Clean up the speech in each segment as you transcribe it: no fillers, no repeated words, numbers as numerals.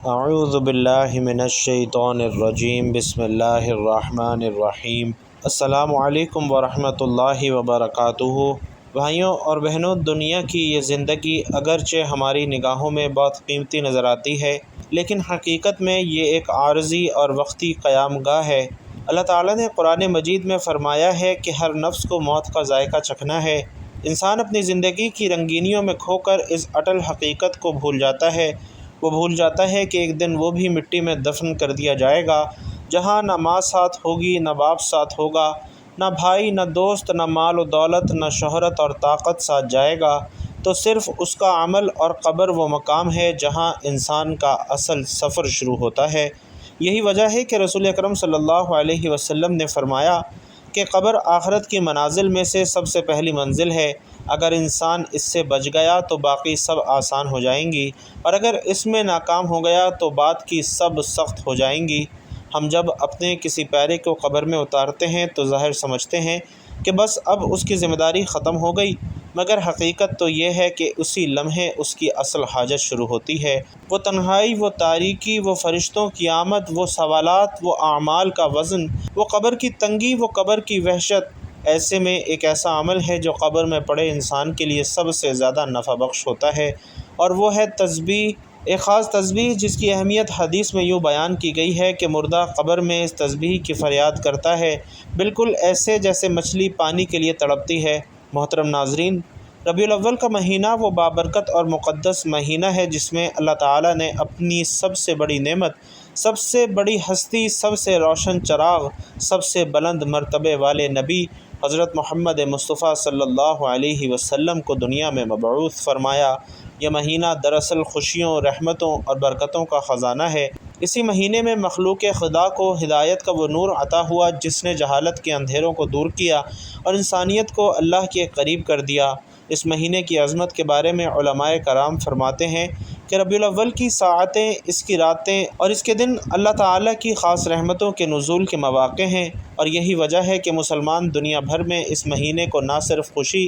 اعوذ باللہ من الشیطان الرجیم بسم اللہ الرحمن الرحیم۔ السلام علیکم ورحمۃ اللہ وبرکاتہ۔ بھائیوں اور بہنوں، دنیا کی یہ زندگی اگرچہ ہماری نگاہوں میں بہت قیمتی نظر آتی ہے، لیکن حقیقت میں یہ ایک عارضی اور وقتی قیام گاہ ہے۔ اللہ تعالیٰ نے قرآن مجید میں فرمایا ہے کہ ہر نفس کو موت کا ذائقہ چکھنا ہے۔ انسان اپنی زندگی کی رنگینیوں میں کھو کر اس اٹل حقیقت کو بھول جاتا ہے۔ وہ بھول جاتا ہے کہ ایک دن وہ بھی مٹی میں دفن کر دیا جائے گا، جہاں نہ ماں ساتھ ہوگی، نہ باپ ساتھ ہوگا، نہ بھائی، نہ دوست، نہ مال و دولت، نہ شہرت اور طاقت ساتھ جائے گا، تو صرف اس کا عمل اور قبر وہ مقام ہے جہاں انسان کا اصل سفر شروع ہوتا ہے۔ یہی وجہ ہے کہ رسول اکرم صلی اللہ علیہ وسلم نے فرمایا کہ قبر آخرت کی منازل میں سے سب سے پہلی منزل ہے۔ اگر انسان اس سے بچ گیا تو باقی سب آسان ہو جائیں گی، اور اگر اس میں ناکام ہو گیا تو بعد کی سب سخت ہو جائیں گی۔ ہم جب اپنے کسی پیارے کو قبر میں اتارتے ہیں تو ظاہر سمجھتے ہیں کہ بس اب اس کی ذمہ داری ختم ہو گئی، مگر حقیقت تو یہ ہے کہ اسی لمحے اس کی اصل حاجت شروع ہوتی ہے۔ وہ تنہائی، وہ تاریکی، وہ فرشتوں کی آمد، وہ سوالات، وہ اعمال کا وزن، وہ قبر کی تنگی، وہ قبر کی وحشت۔ ایسے میں ایک ایسا عمل ہے جو قبر میں پڑے انسان کے لیے سب سے زیادہ نفع بخش ہوتا ہے، اور وہ ہے تسبیح۔ ایک خاص تسبیح جس کی اہمیت حدیث میں یوں بیان کی گئی ہے کہ مردہ قبر میں اس تسبیح کی فریاد کرتا ہے، بالکل ایسے جیسے مچھلی پانی کے لیے تڑپتی ہے۔ محترم ناظرین، ربیع الاول کا مہینہ وہ بابرکت اور مقدس مہینہ ہے جس میں اللہ تعالیٰ نے اپنی سب سے بڑی نعمت، سب سے بڑی ہستی، سب سے روشن چراغ، سب سے بلند مرتبے والے نبی حضرت محمد مصطفیٰ صلی اللہ علیہ وسلم کو دنیا میں مبعوث فرمایا۔ یہ مہینہ دراصل خوشیوں، رحمتوں اور برکتوں کا خزانہ ہے۔ اسی مہینے میں مخلوق خدا کو ہدایت کا وہ نور عطا ہوا جس نے جہالت کے اندھیروں کو دور کیا اور انسانیت کو اللہ کے قریب کر دیا۔ اس مہینے کی عظمت کے بارے میں علماء کرام فرماتے ہیں کہ ربیع الاول کی ساعتیں، اس کی راتیں اور اس کے دن اللہ تعالیٰ کی خاص رحمتوں کے نزول کے مواقع ہیں، اور یہی وجہ ہے کہ مسلمان دنیا بھر میں اس مہینے کو نہ صرف خوشی،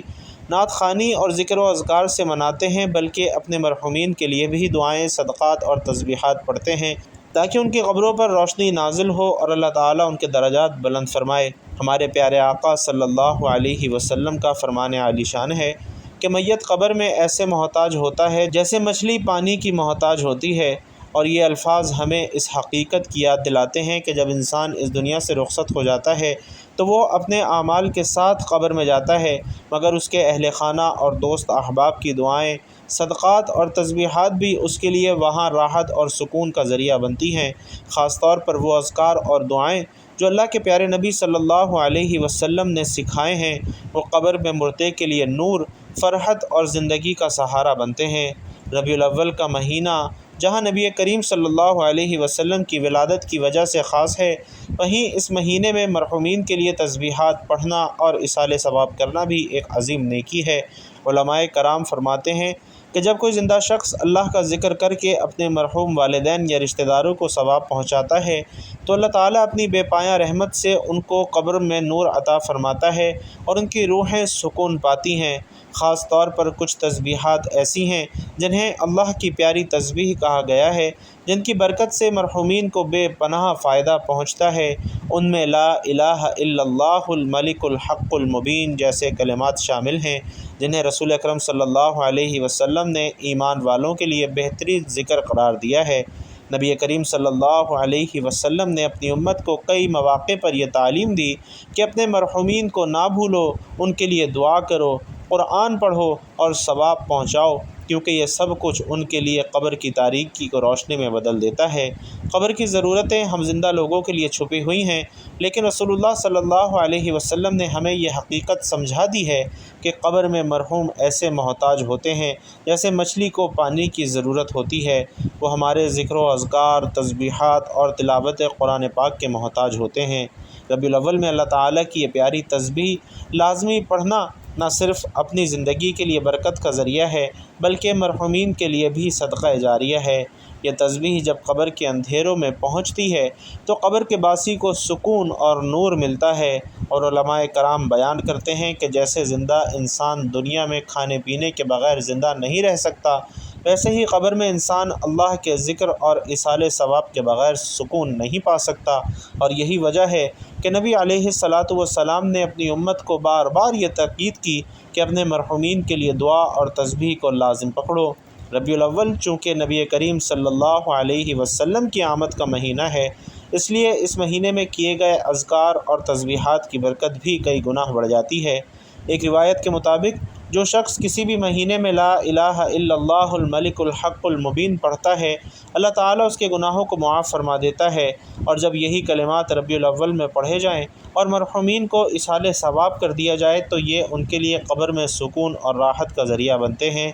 نعت خوانی اور ذکر و اذکار سے مناتے ہیں، بلکہ اپنے مرحومین کے لیے بھی دعائیں، صدقات اور تسبیحات پڑھتے ہیں تاکہ ان کی قبروں پر روشنی نازل ہو اور اللہ تعالیٰ ان کے درجات بلند فرمائے۔ ہمارے پیارے آقا صلی اللہ علیہ وسلم کا فرمان عالی شان ہے کہ میت قبر میں ایسے محتاج ہوتا ہے جیسے مچھلی پانی کی محتاج ہوتی ہے، اور یہ الفاظ ہمیں اس حقیقت کی یاد دلاتے ہیں کہ جب انسان اس دنیا سے رخصت ہو جاتا ہے تو وہ اپنے اعمال کے ساتھ قبر میں جاتا ہے، مگر اس کے اہل خانہ اور دوست احباب کی دعائیں، صدقات اور تسبیحات بھی اس کے لیے وہاں راحت اور سکون کا ذریعہ بنتی ہیں۔ خاص طور پر وہ اذکار اور دعائیں جو اللہ کے پیارے نبی صلی اللہ علیہ وسلم نے سکھائے ہیں، وہ قبر میں مردے کے لیے نور، فرحت اور زندگی کا سہارا بنتے ہیں۔ ربیع الاول کا مہینہ جہاں نبی کریم صلی اللہ علیہ وسلم کی ولادت کی وجہ سے خاص ہے، وہیں اس مہینے میں مرحومین کے لیے تسبیحات پڑھنا اور ایصال ثواب کرنا بھی ایک عظیم نیکی ہے۔ علماء کرام فرماتے ہیں کہ جب کوئی زندہ شخص اللہ کا ذکر کر کے اپنے مرحوم والدین یا رشتہ داروں کو ثواب پہنچاتا ہے تو اللہ تعالیٰ اپنی بے پایہ رحمت سے ان کو قبر میں نور عطا فرماتا ہے اور ان کی روحیں سکون پاتی ہیں۔ خاص طور پر کچھ تسبیحات ایسی ہیں جنہیں اللہ کی پیاری تسبیح کہا گیا ہے، جن کی برکت سے مرحومین کو بے پناہ فائدہ پہنچتا ہے۔ ان میں لا الہ الا اللہ الملک الحق المبین جیسے کلمات شامل ہیں جنہیں رسول اکرم صلی اللہ علیہ وسلم نے ایمان والوں کے لیے بہترین ذکر قرار دیا ہے۔ نبی کریم صلی اللہ علیہ وسلم نے اپنی امت کو کئی مواقع پر یہ تعلیم دی کہ اپنے مرحومین کو نہ بھولو، ان کے لیے دعا کرو، قرآن پڑھو اور ثواب پہنچاؤ، کیونکہ یہ سب کچھ ان کے لیے قبر کی تاریکی کو روشنی میں بدل دیتا ہے۔ قبر کی ضرورتیں ہم زندہ لوگوں کے لیے چھپی ہوئی ہیں، لیکن رسول اللہ صلی اللہ علیہ وسلم نے ہمیں یہ حقیقت سمجھا دی ہے کہ قبر میں مرحوم ایسے محتاج ہوتے ہیں جیسے مچھلی کو پانی کی ضرورت ہوتی ہے۔ وہ ہمارے ذکر و اذکار، تسبیحات اور تلاوت قرآن پاک کے محتاج ہوتے ہیں۔ ربیع الاول میں اللہ تعالیٰ کی یہ پیاری تسبیح لازمی پڑھنا نہ صرف اپنی زندگی کے لیے برکت کا ذریعہ ہے، بلکہ مرحومین کے لیے بھی صدقہ جاریہ ہے۔ یہ تسبیح جب قبر کے اندھیروں میں پہنچتی ہے تو قبر کے باسی کو سکون اور نور ملتا ہے، اور علماء کرام بیان کرتے ہیں کہ جیسے زندہ انسان دنیا میں کھانے پینے کے بغیر زندہ نہیں رہ سکتا، ویسے ہی قبر میں انسان اللہ کے ذکر اور ایصال ثواب کے بغیر سکون نہیں پا سکتا، اور یہی وجہ ہے کہ نبی علیہ الصلاۃ والسلام نے اپنی امت کو بار بار یہ تاکید کی کہ اپنے مرحومین کے لیے دعا اور تسبیح کو لازم پکڑو۔ ربیع الاول چونکہ نبی کریم صلی اللہ علیہ وسلم کی آمد کا مہینہ ہے، اس لیے اس مہینے میں کیے گئے اذکار اور تسبیحات کی برکت بھی کئی گنا بڑھ جاتی ہے۔ ایک روایت کے مطابق جو شخص کسی بھی مہینے میں لا الہ الا اللہ الملک الحق المبین پڑھتا ہے، اللہ تعالیٰ اس کے گناہوں کو معاف فرما دیتا ہے، اور جب یہی کلمات ربیع الاول میں پڑھے جائیں اور مرحومین کو ایصال ثواب کر دیا جائے تو یہ ان کے لیے قبر میں سکون اور راحت کا ذریعہ بنتے ہیں۔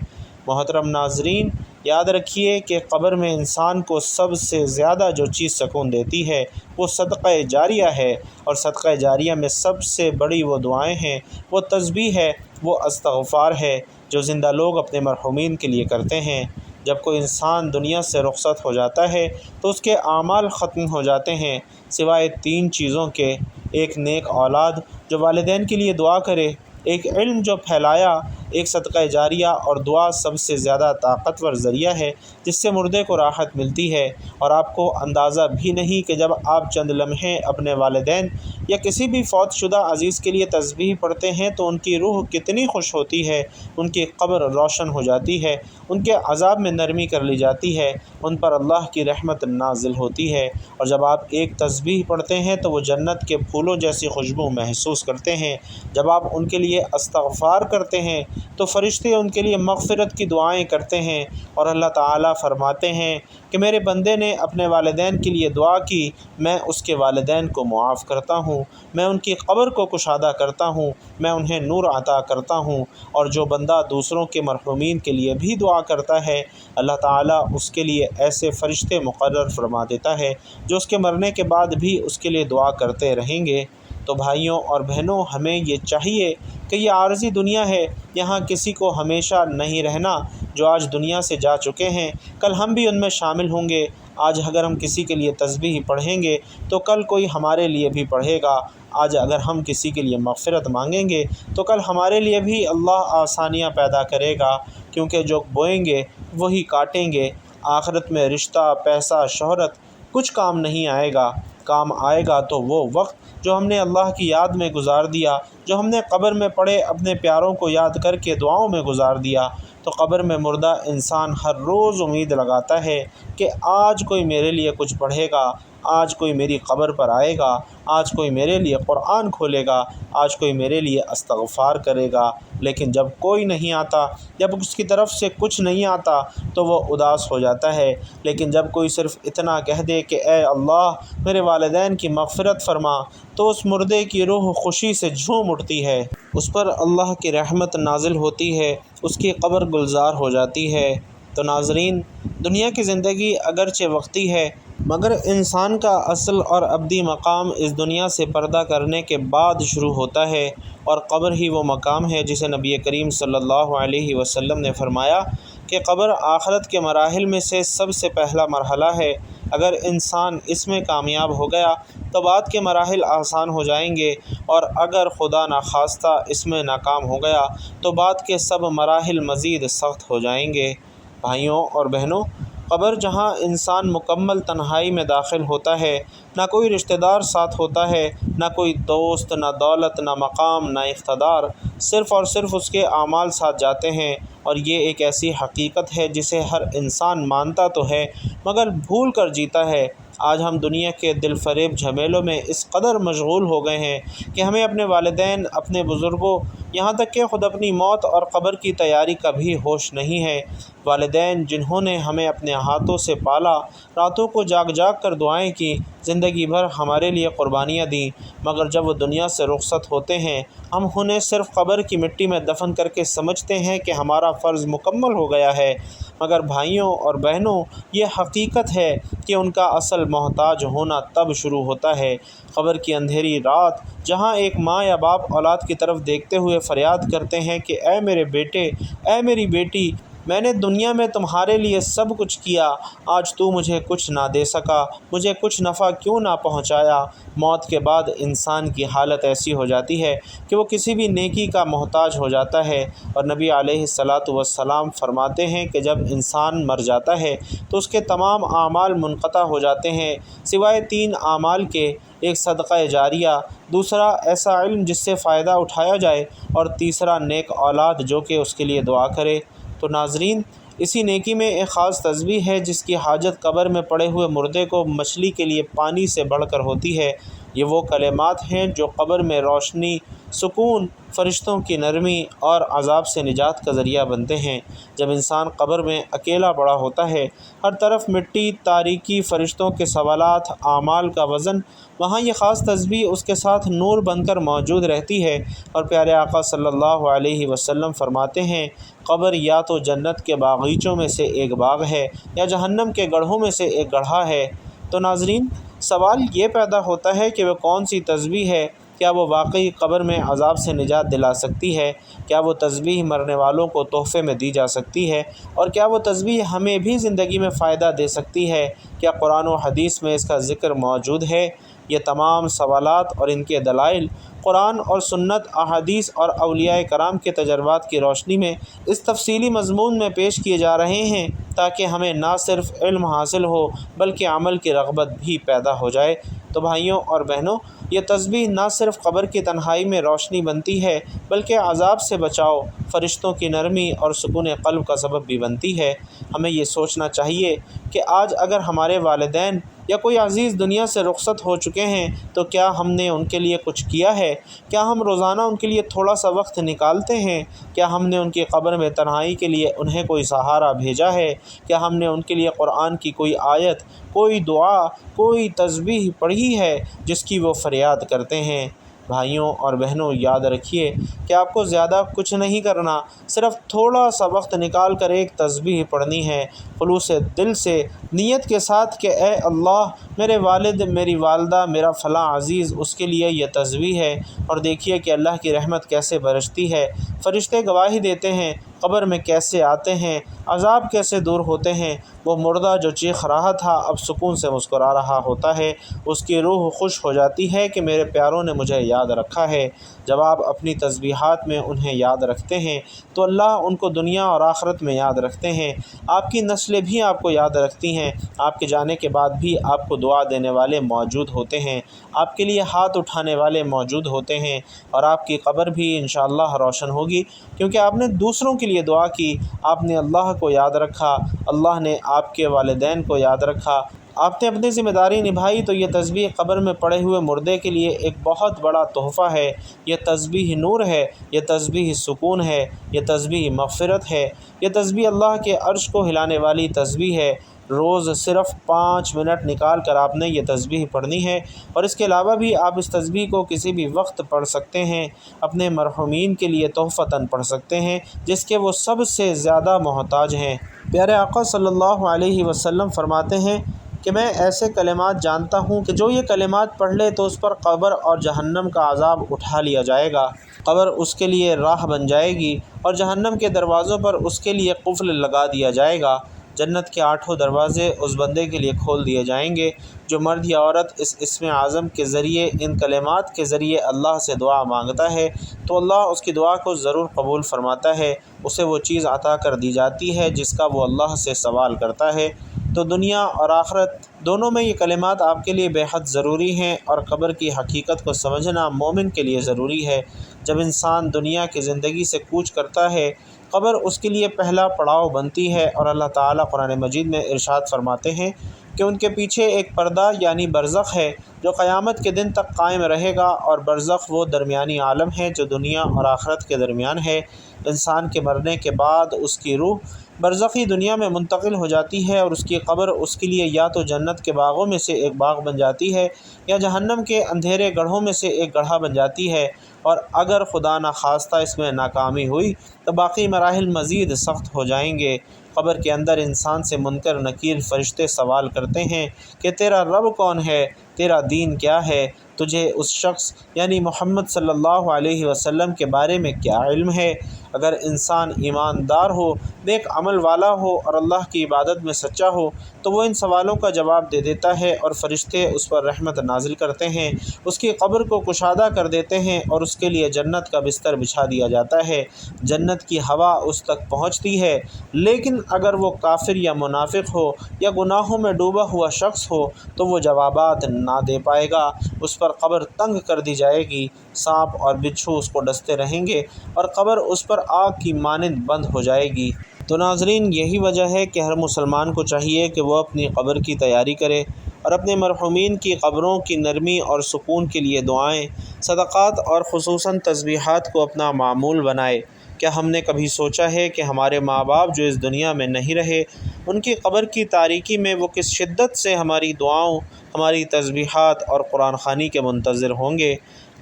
محترم ناظرین، یاد رکھیے کہ قبر میں انسان کو سب سے زیادہ جو چیز سکون دیتی ہے وہ صدقہ جاریہ ہے، اور صدقہ جاریہ میں سب سے بڑی وہ دعائیں ہیں، وہ تسبیح ہے، وہ استغفار ہے جو زندہ لوگ اپنے مرحومین کے لیے کرتے ہیں۔ جب کوئی انسان دنیا سے رخصت ہو جاتا ہے تو اس کے اعمال ختم ہو جاتے ہیں سوائے 3 چیزوں کے: ایک نیک اولاد جو والدین کے لیے دعا کرے، ایک علم جو پھیلایا، ایک صدقہ جاریہ، اور دعا سب سے زیادہ طاقتور ذریعہ ہے جس سے مردے کو راحت ملتی ہے۔ اور آپ کو اندازہ بھی نہیں کہ جب آپ چند لمحے اپنے والدین یا کسی بھی فوت شدہ عزیز کے لیے تسبیح پڑھتے ہیں تو ان کی روح کتنی خوش ہوتی ہے، ان کی قبر روشن ہو جاتی ہے، ان کے عذاب میں نرمی کر لی جاتی ہے، ان پر اللہ کی رحمت نازل ہوتی ہے، اور جب آپ ایک تسبیح پڑھتے ہیں تو وہ جنت کے پھولوں جیسی خوشبو محسوس کرتے ہیں۔ جب آپ ان کے لیے استغفار کرتے ہیں تو فرشتے ان کے لیے مغفرت کی دعائیں کرتے ہیں، اور اللہ تعالیٰ فرماتے ہیں کہ میرے بندے نے اپنے والدین کے لیے دعا کی، میں اس کے والدین کو معاف کرتا ہوں، میں ان کی قبر کو کشادہ کرتا ہوں، میں انہیں نور عطا کرتا ہوں۔ اور جو بندہ دوسروں کے مرحومین کے لیے بھی دعا کرتا ہے، اللہ تعالیٰ اس کے لیے ایسے فرشتے مقرر فرما دیتا ہے جو اس کے مرنے کے بعد بھی اس کے لیے دعا کرتے رہیں گے۔ تو بھائیوں اور بہنوں، ہمیں یہ چاہیے کہ یہ عارضی دنیا ہے، یہاں کسی کو ہمیشہ نہیں رہنا۔ جو آج دنیا سے جا چکے ہیں کل ہم بھی ان میں شامل ہوں گے۔ آج اگر ہم کسی کے لیے تسبیح پڑھیں گے تو کل کوئی ہمارے لیے بھی پڑھے گا۔ آج اگر ہم کسی کے لیے مغفرت مانگیں گے تو کل ہمارے لیے بھی اللہ آسانیاں پیدا کرے گا، کیونکہ جو بوئیں گے وہی کاٹیں گے۔ آخرت میں رشتہ، پیسہ، شہرت کچھ کام نہیں آئے گا۔ کام آئے گا تو وہ وقت جو ہم نے اللہ کی یاد میں گزار دیا، جو ہم نے قبر میں پڑے اپنے پیاروں کو یاد کر کے دعاؤں میں گزار دیا۔ تو قبر میں مردہ انسان ہر روز امید لگاتا ہے کہ آج کوئی میرے لیے کچھ پڑھے گا، آج کوئی میری قبر پر آئے گا، آج کوئی میرے لیے قرآن کھولے گا، آج کوئی میرے لیے استغفار کرے گا۔ لیکن جب کوئی نہیں آتا، جب اس کی طرف سے کچھ نہیں آتا تو وہ اداس ہو جاتا ہے۔ لیکن جب کوئی صرف اتنا کہہ دے کہ اے اللہ میرے والدین کی مغفرت فرما، تو اس مردے کی روح خوشی سے جھوم اٹھتی ہے، اس پر اللہ کی رحمت نازل ہوتی ہے، اس کی قبر گلزار ہو جاتی ہے۔ تو ناظرین، دنیا کی زندگی اگرچہ وقتی ہے، مگر انسان کا اصل اور ابدی مقام اس دنیا سے پردہ کرنے کے بعد شروع ہوتا ہے، اور قبر ہی وہ مقام ہے جسے نبی کریم صلی اللہ علیہ وسلم نے فرمایا کہ قبر آخرت کے مراحل میں سے سب سے پہلا مرحلہ ہے۔ اگر انسان اس میں کامیاب ہو گیا تو بعد کے مراحل آسان ہو جائیں گے، اور اگر خدا نخواستہ اس میں ناکام ہو گیا تو بعد کے سب مراحل مزید سخت ہو جائیں گے۔ بھائیوں اور بہنوں، قبر جہاں انسان مکمل تنہائی میں داخل ہوتا ہے، نہ کوئی رشتہ دار ساتھ ہوتا ہے، نہ کوئی دوست، نہ دولت، نہ مقام، نہ اقتدار، صرف اور صرف اس کے اعمال ساتھ جاتے ہیں۔ اور یہ ایک ایسی حقیقت ہے جسے ہر انسان مانتا تو ہے مگر بھول کر جیتا ہے۔ آج ہم دنیا کے دل فریب جھمیلوں میں اس قدر مشغول ہو گئے ہیں کہ ہمیں اپنے والدین، اپنے بزرگوں، یہاں تک کہ خود اپنی موت اور قبر کی تیاری کا بھی ہوش نہیں ہے۔ والدین جنہوں نے ہمیں اپنے ہاتھوں سے پالا، راتوں کو جاگ جاگ کر دعائیں کی، زندگی بھر ہمارے لیے قربانیاں دیں، مگر جب وہ دنیا سے رخصت ہوتے ہیں ہم انہیں صرف قبر کی مٹی میں دفن کر کے سمجھتے ہیں کہ ہمارا فرض مکمل ہو گیا ہے۔ مگر بھائیوں اور بہنوں، یہ حقیقت ہے کہ ان کا اصل محتاج ہونا تب شروع ہوتا ہے۔ قبر کی اندھیری رات جہاں ایک ماں یا باپ اولاد کی طرف دیکھتے ہوئے فریاد کرتے ہیں کہ اے میرے بیٹے، اے میری بیٹی، میں نے دنیا میں تمہارے لیے سب کچھ کیا، آج تو مجھے کچھ نہ دے سکا، مجھے کچھ نفع کیوں نہ پہنچایا۔ موت کے بعد انسان کی حالت ایسی ہو جاتی ہے کہ وہ کسی بھی نیکی کا محتاج ہو جاتا ہے، اور نبی علیہ الصلاۃ والسلام فرماتے ہیں کہ جب انسان مر جاتا ہے تو اس کے تمام اعمال منقطع ہو جاتے ہیں سوائے 3 اعمال کے: ایک صدقہ جاریہ، دوسرا ایسا علم جس سے فائدہ اٹھایا جائے، اور تیسرا نیک اولاد جو کہ اس کے لیے دعا کرے۔ تو ناظرین، اسی نیکی میں ایک خاص تسبیح ہے جس کی حاجت قبر میں پڑے ہوئے مردے کو مچھلی کے لیے پانی سے بڑھ کر ہوتی ہے۔ یہ وہ کلمات ہیں جو قبر میں روشنی، سکون، فرشتوں کی نرمی اور عذاب سے نجات کا ذریعہ بنتے ہیں۔ جب انسان قبر میں اکیلا پڑا ہوتا ہے، ہر طرف مٹی، تاریکی، فرشتوں کے سوالات، اعمال کا وزن، وہاں یہ خاص تسبیح اس کے ساتھ نور بن کر موجود رہتی ہے۔ اور پیارے آقا صلی اللہ علیہ وسلم فرماتے ہیں، قبر یا تو جنت کے باغیچوں میں سے ایک باغ ہے یا جہنم کے گڑھوں میں سے ایک گڑھا ہے۔ تو ناظرین، سوال یہ پیدا ہوتا ہے کہ وہ کون سی تسبیح ہے؟ کیا وہ واقعی قبر میں عذاب سے نجات دلا سکتی ہے؟ کیا وہ تسبیح مرنے والوں کو تحفے میں دی جا سکتی ہے؟ اور کیا وہ تسبیح ہمیں بھی زندگی میں فائدہ دے سکتی ہے؟ کیا قرآن و حدیث میں اس کا ذکر موجود ہے؟ یہ تمام سوالات اور ان کے دلائل قرآن اور سنت، احادیث اور اولیاء کرام کے تجربات کی روشنی میں اس تفصیلی مضمون میں پیش کیے جا رہے ہیں تاکہ ہمیں نہ صرف علم حاصل ہو بلکہ عمل کی رغبت بھی پیدا ہو جائے۔ تو بھائیوں اور بہنوں، یہ تسبیح نہ صرف قبر کی تنہائی میں روشنی بنتی ہے بلکہ عذاب سے بچاؤ، فرشتوں کی نرمی اور سکون قلب کا سبب بھی بنتی ہے۔ ہمیں یہ سوچنا چاہیے کہ آج اگر ہمارے والدین یا کوئی عزیز دنیا سے رخصت ہو چکے ہیں تو کیا ہم نے ان کے لیے کچھ کیا ہے؟ کیا ہم روزانہ ان کے لیے تھوڑا سا وقت نکالتے ہیں؟ کیا ہم نے ان کی قبر میں تنہائی کے لیے انہیں کوئی سہارا بھیجا ہے؟ کیا ہم نے ان کے لیے قرآن کی کوئی آیت، کوئی دعا، کوئی تسبیح پڑھی ہے جس کی وہ فریاد کرتے ہیں؟ بھائیوں اور بہنوں، یاد رکھیے کہ آپ کو زیادہ کچھ نہیں کرنا، صرف تھوڑا سا وقت نکال کر ایک تسبیح پڑھنی ہے، خلوص دل سے، نیت کے ساتھ کہ اے اللہ، میرے والد، میری والدہ، میرا فلاں عزیز، اس کے لیے یہ تسبیح ہے۔ اور دیکھیے کہ اللہ کی رحمت کیسے برستی ہے، فرشتے گواہی دیتے ہیں، قبر میں کیسے آتے ہیں، عذاب کیسے دور ہوتے ہیں۔ وہ مردہ جو چیخ رہا تھا اب سکون سے مسکرا رہا ہوتا ہے، اس کی روح خوش ہو جاتی ہے کہ میرے پیاروں نے مجھے یاد رکھا ہے۔ جب آپ اپنی تسبیحات میں انہیں یاد رکھتے ہیں تو اللہ ان کو دنیا اور آخرت میں یاد رکھتے ہیں۔ آپ کی نسلیں بھی آپ کو یاد رکھتی ہیں، آپ کے جانے کے بعد بھی آپ کو دعا دینے والے موجود ہوتے ہیں، آپ کے لیے ہاتھ اٹھانے والے موجود ہوتے ہیں، اور آپ کی قبر بھی انشاءاللہ روشن ہوگی کیونکہ آپ نے دوسروں کے لیے دعا کی، آپ نے اللہ کو یاد رکھا، اللہ نے آپ کے والدین کو یاد رکھا، آپ نے اپنی ذمہ داری نبھائی۔ تو یہ تسبیح قبر میں پڑے ہوئے مردے کے لیے ایک بہت بڑا تحفہ ہے۔ یہ تسبیح نور ہے، یہ تسبیح سکون ہے، یہ تسبیح مغفرت ہے، یہ تسبیح اللہ کے عرش کو ہلانے والی تسبیح ہے۔ روز صرف 5 منٹ نکال کر آپ نے یہ تسبیح پڑھنی ہے، اور اس کے علاوہ بھی آپ اس تسبیح کو کسی بھی وقت پڑھ سکتے ہیں، اپنے مرحومین کے لیے تحفتاً پڑھ سکتے ہیں جس کے وہ سب سے زیادہ محتاج ہیں۔ پیارے آقا صلی اللہ علیہ وسلم فرماتے ہیں کہ میں ایسے کلمات جانتا ہوں کہ جو یہ کلمات پڑھ لے تو اس پر قبر اور جہنم کا عذاب اٹھا لیا جائے گا، قبر اس کے لیے راہ بن جائے گی اور جہنم کے دروازوں پر اس کے لیے قفل لگا دیا جائے گا۔ جنت کے 8 دروازے اس بندے کے لیے کھول دیے جائیں گے جو مرد یا عورت اس اسم اعظم کے ذریعے، ان کلمات کے ذریعے اللہ سے دعا مانگتا ہے تو اللہ اس کی دعا کو ضرور قبول فرماتا ہے، اسے وہ چیز عطا کر دی جاتی ہے جس کا وہ اللہ سے سوال کرتا ہے۔ تو دنیا اور آخرت دونوں میں یہ کلمات آپ کے لیے بے حد ضروری ہیں، اور قبر کی حقیقت کو سمجھنا مومن کے لیے ضروری ہے۔ جب انسان دنیا کی زندگی سے کوچ کرتا ہے، قبر اس کے لیے پہلا پڑاؤ بنتی ہے، اور اللہ تعالیٰ قرآن مجید میں ارشاد فرماتے ہیں کہ ان کے پیچھے ایک پردہ یعنی برزخ ہے جو قیامت کے دن تک قائم رہے گا، اور برزخ وہ درمیانی عالم ہے جو دنیا اور آخرت کے درمیان ہے۔ انسان کے مرنے کے بعد اس کی روح برزخی دنیا میں منتقل ہو جاتی ہے، اور اس کی قبر اس کے لیے یا تو جنت کے باغوں میں سے ایک باغ بن جاتی ہے یا جہنم کے اندھیرے گڑھوں میں سے ایک گڑھا بن جاتی ہے، اور اگر خدا نخواستہ اس میں ناکامی ہوئی تو باقی مراحل مزید سخت ہو جائیں گے۔ قبر کے اندر انسان سے منکر نکیر فرشتے سوال کرتے ہیں کہ تیرا رب کون ہے، تیرا دین کیا ہے، تجھے اس شخص یعنی محمد صلی اللہ علیہ وسلم کے بارے میں کیا علم ہے؟ اگر انسان ایماندار ہو، نیک عمل والا ہو اور اللہ کی عبادت میں سچا ہو تو وہ ان سوالوں کا جواب دے دیتا ہے اور فرشتے اس پر رحمت نازل کرتے ہیں، اس کی قبر کو کشادہ کر دیتے ہیں اور اس کے لیے جنت کا بستر بچھا دیا جاتا ہے، جنت کی ہوا اس تک پہنچتی ہے۔ لیکن اگر وہ کافر یا منافق ہو یا گناہوں میں ڈوبا ہوا شخص ہو تو وہ جوابات نہ دے پائے گا، اس پر قبر تنگ کر دی جائے گی، سانپ اور بچھو اس کو ڈستے رہیں گے اور قبر اس پر آگ کی مانند بند ہو جائے گی۔ تو ناظرین، یہی وجہ ہے کہ ہر مسلمان کو چاہیے کہ وہ اپنی قبر کی تیاری کرے اور اپنے مرحومین کی قبروں کی نرمی اور سکون کے لیے دعائیں، صدقات اور خصوصاً تسبیحات کو اپنا معمول بنائے۔ کیا ہم نے کبھی سوچا ہے کہ ہمارے ماں باپ جو اس دنیا میں نہیں رہے، ان کی قبر کی تاریکی میں وہ کس شدت سے ہماری دعاؤں، ہماری تسبیحات اور قرآن خوانی کے منتظر ہوں گے؟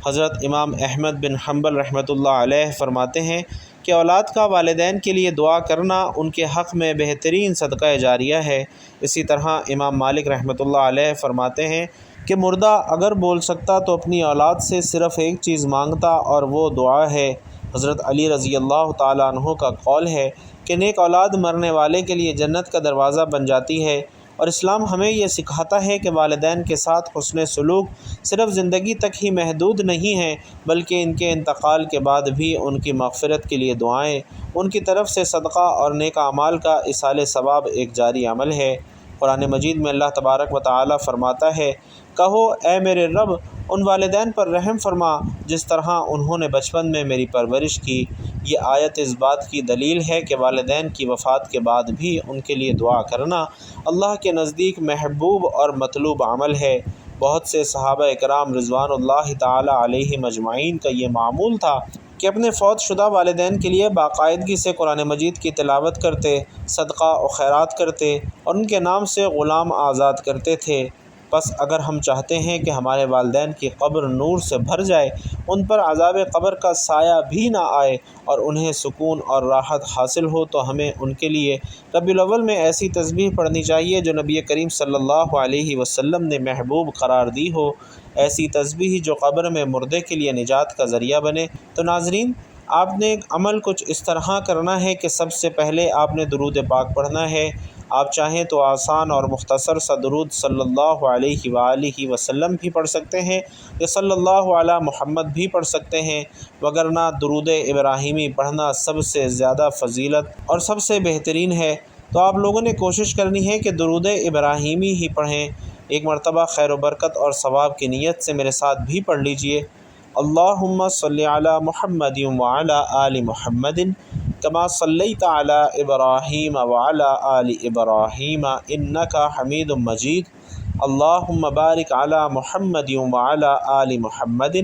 حضرت امام احمد بن حنبل رحمۃ اللہ علیہ فرماتے ہیں کہ اولاد کا والدین کے لیے دعا کرنا ان کے حق میں بہترین صدقہ جاریہ ہے۔ اسی طرح امام مالک رحمۃ اللہ علیہ فرماتے ہیں کہ مردہ اگر بول سکتا تو اپنی اولاد سے صرف ایک چیز مانگتا اور وہ دعا ہے۔ حضرت علی رضی اللہ تعالیٰ عنہ کا قول ہے کہ نیک اولاد مرنے والے کے لیے جنت کا دروازہ بن جاتی ہے، اور اسلام ہمیں یہ سکھاتا ہے کہ والدین کے ساتھ حسن سلوک صرف زندگی تک ہی محدود نہیں ہے بلکہ ان کے انتقال کے بعد بھی ان کی مغفرت کے لیے دعائیں، ان کی طرف سے صدقہ اور نیک اعمال کا ایصال ثواب ایک جاری عمل ہے۔ قرآن مجید میں اللہ تبارک و تعالیٰ فرماتا ہے، کہو اے میرے رب ان والدین پر رحم فرما جس طرح انہوں نے بچپن میں میری پرورش کی۔ یہ آیت اس بات کی دلیل ہے کہ والدین کی وفات کے بعد بھی ان کے لیے دعا کرنا اللہ کے نزدیک محبوب اور مطلوب عمل ہے۔ بہت سے صحابہ اکرام رضوان اللہ تعالی علیہم اجمعین کا یہ معمول تھا کہ اپنے فوت شدہ والدین کے لیے باقاعدگی سے قرآن مجید کی تلاوت کرتے، صدقہ و خیرات کرتے اور ان کے نام سے غلام آزاد کرتے تھے۔ بس اگر ہم چاہتے ہیں کہ ہمارے والدین کی قبر نور سے بھر جائے، ان پر عذاب قبر کا سایہ بھی نہ آئے اور انہیں سکون اور راحت حاصل ہو، تو ہمیں ان کے لیے ربیع الاول میں ایسی تسبیح پڑھنی چاہیے جو نبی کریم صلی اللہ علیہ وسلم نے محبوب قرار دی ہو، ایسی تسبیح جو قبر میں مردے کے لیے نجات کا ذریعہ بنے۔ تو ناظرین، آپ نے عمل کچھ اس طرح کرنا ہے کہ سب سے پہلے آپ نے درود پاک پڑھنا ہے۔ آپ چاہیں تو آسان اور مختصر سا درود صلی اللہ علیہ وآلہ وسلم بھی پڑھ سکتے ہیں یا صلی اللہ علی محمد بھی پڑھ سکتے ہیں، وگرنہ درود ابراہیمی پڑھنا سب سے زیادہ فضیلت اور سب سے بہترین ہے۔ تو آپ لوگوں نے کوشش کرنی ہے کہ درود ابراہیمی ہی پڑھیں۔ ایک مرتبہ خیر و برکت اور ثواب کی نیت سے میرے ساتھ بھی پڑھ لیجئے، اللہم صلی علی محمد وعلی آل محمد کما صلیت علی ابراہیم وعلی آل ابراہیم انک حمید مجید، اللہم بارک علی محمد وعلی آل محمد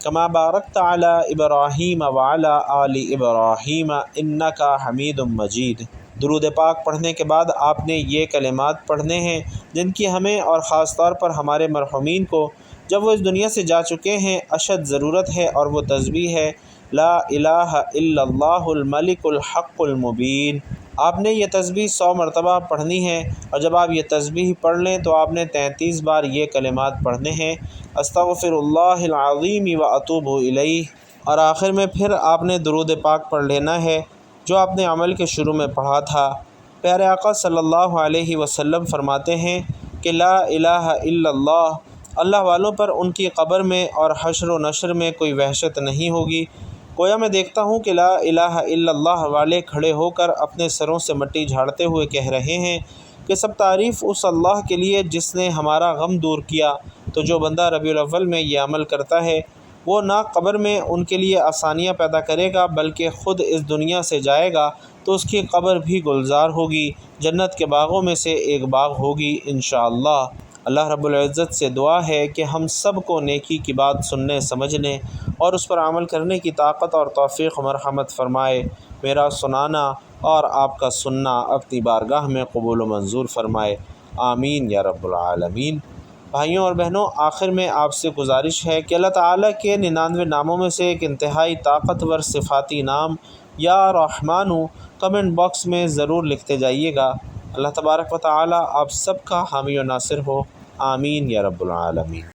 کما بارکت علی ابراہیم وعلی آل ابراہیم انک حمید مجید۔ درود پاک پڑھنے کے بعد آپ نے یہ کلمات پڑھنے ہیں جن کی ہمیں اور خاص طور پر ہمارے مرحومین کو جب وہ اس دنیا سے جا چکے ہیں اشد ضرورت ہے، اور وہ تسبیح ہے لا الہ الا اللہ الملک الحق المبین۔ آپ نے یہ تسبیح 100 مرتبہ پڑھنی ہے، اور جب آپ یہ تسبیح پڑھ لیں تو آپ نے 33 بار یہ کلمات پڑھنے ہیں، استغفر اللہ العظیم واتوب الیہ، اور آخر میں پھر آپ نے درود پاک پڑھ لینا ہے جو آپ نے عمل کے شروع میں پڑھا تھا۔ پیارے آقا صلی اللہ علیہ وسلم فرماتے ہیں کہ لا الہ الا اللہ، اللہ والوں پر ان کی قبر میں اور حشر و نشر میں کوئی وحشت نہیں ہوگی۔ گویا میں دیکھتا ہوں کہ لا الہ الا اللہ والے کھڑے ہو کر اپنے سروں سے مٹی جھاڑتے ہوئے کہہ رہے ہیں کہ سب تعریف اس اللہ کے لیے جس نے ہمارا غم دور کیا۔ تو جو بندہ ربیع الاول میں یہ عمل کرتا ہے وہ نہ قبر میں ان کے لیے آسانیاں پیدا کرے گا بلکہ خود اس دنیا سے جائے گا تو اس کی قبر بھی گلزار ہوگی، جنت کے باغوں میں سے ایک باغ ہوگی انشاءاللہ۔ اللہ رب العزت سے دعا ہے کہ ہم سب کو نیکی کی بات سننے، سمجھنے اور اس پر عمل کرنے کی طاقت اور توفیق مرحمت فرمائے۔ میرا سنانا اور آپ کا سننا اپنی بارگاہ میں قبول و منظور فرمائے، آمین یا رب العالمین۔ بھائیوں اور بہنوں، آخر میں آپ سے گزارش ہے کہ اللہ تعالیٰ کے 99 ناموں میں سے ایک انتہائی طاقتور صفاتی نام یا رحمانو کمنٹ باکس میں ضرور لکھتے جائیے گا۔ اللہ تبارک و تعالیٰ آپ سب کا حامی و ناصر ہو، آمین یا رب العالمین۔